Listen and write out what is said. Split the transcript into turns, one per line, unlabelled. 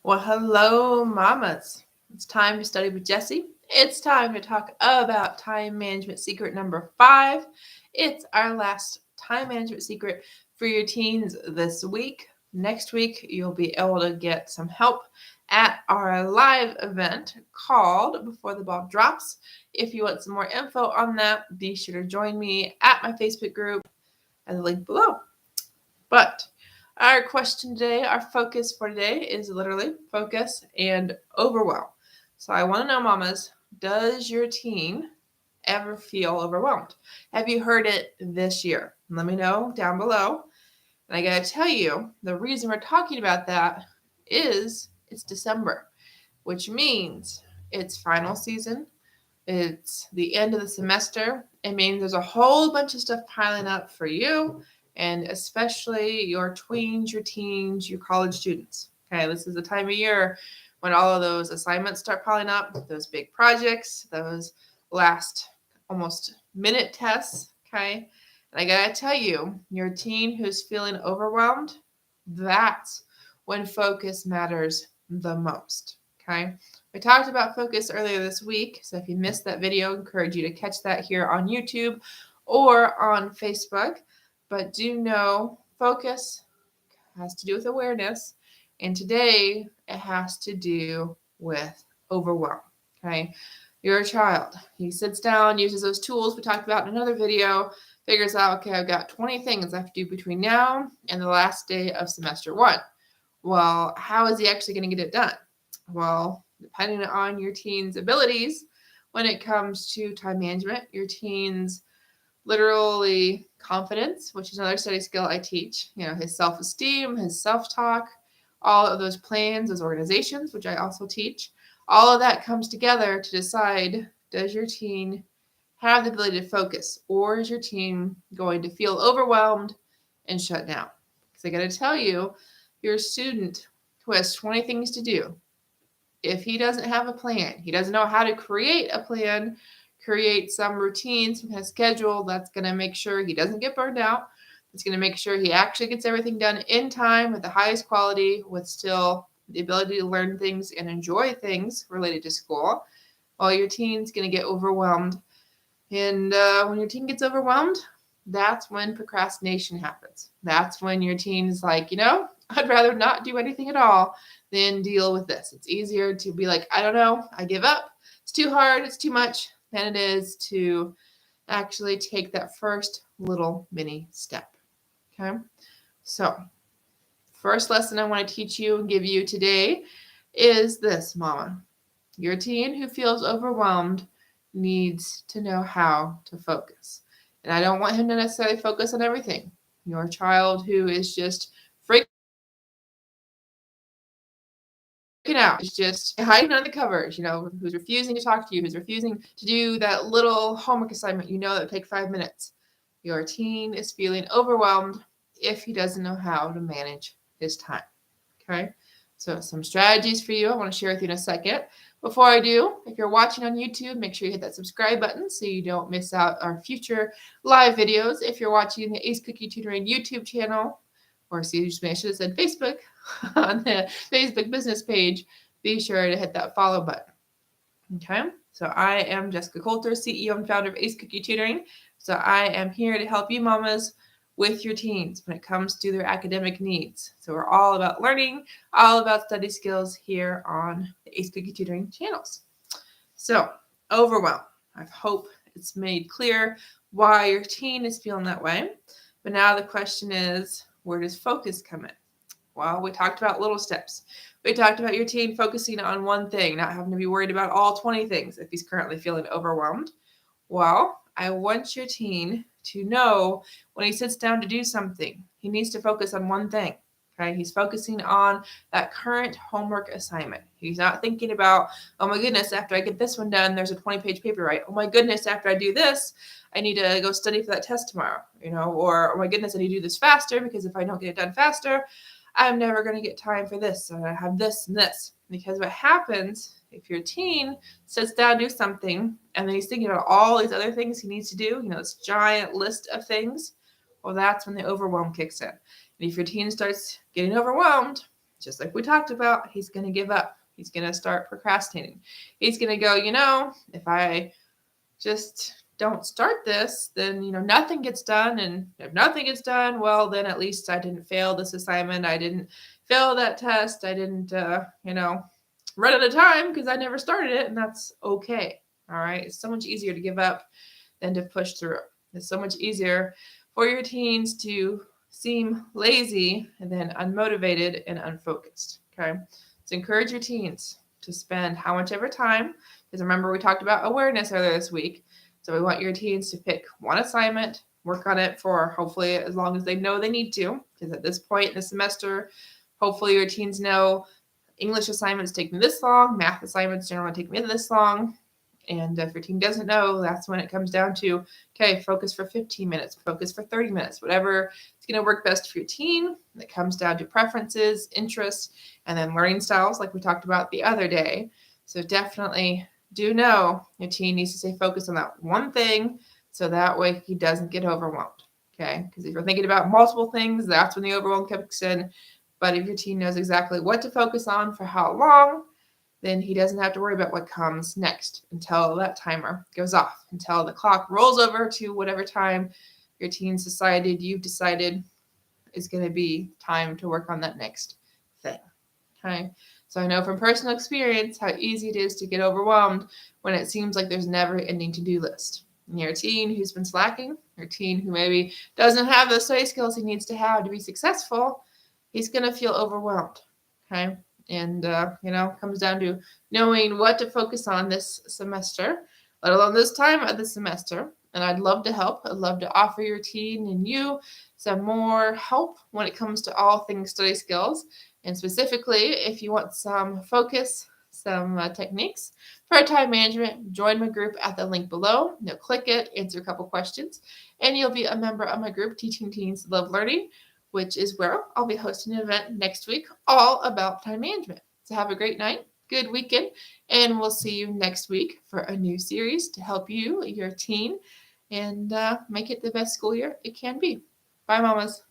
Well, hello, mamas. It's time to study with Jessie. It's time to talk about time management secret number 5. It's our last time management secret for your teens this week. Next week, you'll be able to get some help at our live event called Before the Ball Drops. If you want some more info on that, be sure to join me at my Facebook group at the link below. But our question today, our focus for today is literally focus and overwhelm. So I want to know, mamas, does your teen ever feel overwhelmed? Have you heard it this year? Let me know down below. And I got to tell you, the reason we're talking about that is it's December, which means it's final season. It's the end of the semester. It means there's a whole bunch of stuff piling up for you, and especially your tweens, your teens, your college students. Okay, this is the time of year when all of those assignments start piling up, those big projects, those last almost minute tests. Okay, and I gotta tell you, your teen who's feeling overwhelmed, that's when focus matters the most. Okay. We talked about focus earlier this week, so if you missed that video, I encourage you to catch that here on YouTube or on Facebook. But do know focus has to do with awareness, and today it has to do with overwhelm. Okay, you're a child. He sits down, uses those tools we talked about in another video, figures out, okay, I've got 20 things I have to do between now and the last day of semester 1. Well, how is he actually going to get it done? Well, depending on your teen's abilities, when it comes to time management, your teen's literally confidence, which is another study skill I teach, his self-esteem, his self-talk, all of those plans, those organizations, which I also teach, all of that comes together to decide, does your teen have the ability to focus, or is your teen going to feel overwhelmed and shut down? Because I got to tell you, your student who has 20 things to do, if he doesn't have a plan, he doesn't know how to create a plan, create some routine, some kind of schedule that's going to make sure he doesn't get burned out. It's going to make sure he actually gets everything done in time with the highest quality, with still the ability to learn things and enjoy things related to school. Well, your teen's going to get overwhelmed. And when your teen gets overwhelmed, that's when procrastination happens. That's when your teen is like, I'd rather not do anything at all than deal with this. It's easier to be like, I don't know, I give up. It's too hard, it's too much, than it is to actually take that first little mini step. Okay? So, first lesson I want to teach you and give you today is this, mama. Your teen who feels overwhelmed needs to know how to focus. And I don't want him to necessarily focus on everything. Your child who is just freaking out, is just hiding under the covers, who's refusing to talk to you, who's refusing to do that little homework assignment that would take 5 minutes. Your teen is feeling overwhelmed if he doesn't know how to manage his time. Okay? So some strategies for you I want to share with you in a second. Before I do, if you're watching on YouTube, make sure you hit that subscribe button so you don't miss out our future live videos. If you're watching the Ace Cookie Tutoring YouTube channel, or I should have said Facebook, on the Facebook business page, be sure to hit that follow button. Okay, so I am Jessica Coulter, CEO and founder of Ace Cookie Tutoring. So I am here to help you mamas with your teens when it comes to their academic needs. So we're all about learning, all about study skills here on the Ace Cookie Tutoring channels. So overwhelm. I hope it's made clear why your teen is feeling that way. But now the question is, where does focus come in? Well, we talked about little steps. We talked about your teen focusing on one thing, not having to be worried about all 20 things if he's currently feeling overwhelmed. Well, I want your teen to know when he sits down to do something, he needs to focus on one thing. Okay, he's focusing on that current homework assignment. He's not thinking about, oh my goodness, after I get this one done, there's a 20-page paper, right? Oh my goodness, after I do this, I need to go study for that test tomorrow, or oh my goodness, I need to do this faster because if I don't get it done faster, I'm never going to get time for this. So I have this and this. Because what happens if your teen sits down to do something and then he's thinking about all these other things he needs to do, this giant list of things, well, that's when the overwhelm kicks in. And if your teen starts getting overwhelmed, just like we talked about, he's going to give up. He's going to start procrastinating. He's going to go, if I just don't start this, then, nothing gets done. And if nothing gets done, well, then at least I didn't fail this assignment. I didn't fail that test. I didn't, run out of time because I never started it. And that's okay. All right. It's so much easier to give up than to push through. It's so much easier for your teens to seem lazy and then unmotivated and unfocused. Okay. So encourage your teens to spend how much ever time, because remember we talked about awareness earlier this week. So we want your teens to pick one assignment, work on it for hopefully as long as they know they need to, because at this point in the semester, hopefully your teens know English assignments take me this long, math assignments generally take me this long. And if your teen doesn't know, that's when it comes down to, okay, focus for 15 minutes, focus for 30 minutes, whatever is going to work best for your teen. It comes down to preferences, interests, and then learning styles like we talked about the other day. So definitely do know your teen needs to stay focused on that one thing so that way he doesn't get overwhelmed, okay? Because if you're thinking about multiple things, that's when the overwhelm kicks in. But if your teen knows exactly what to focus on for how long, then he doesn't have to worry about what comes next until that timer goes off, until the clock rolls over to whatever time your teen's you've decided is going to be time to work on that next thing. Okay. So I know from personal experience how easy it is to get overwhelmed when it seems like there's never ending to-do list. And you're a teen who's been slacking, or a teen who maybe doesn't have those study skills he needs to have to be successful, he's going to feel overwhelmed. Okay. And, comes down to knowing what to focus on this semester, let alone this time of the semester. And I'd love to help. I'd love to offer your teen and you some more help when it comes to all things study skills. And specifically, if you want some focus, some techniques for time management, join my group at the link below. You'll click it, answer a couple questions, and you'll be a member of my group, Teaching Teens Love Learning, which is where I'll be hosting an event next week all about time management. So have a great night, good weekend, and we'll see you next week for a new series to help you, your teen, and make it the best school year it can be. Bye, mamas.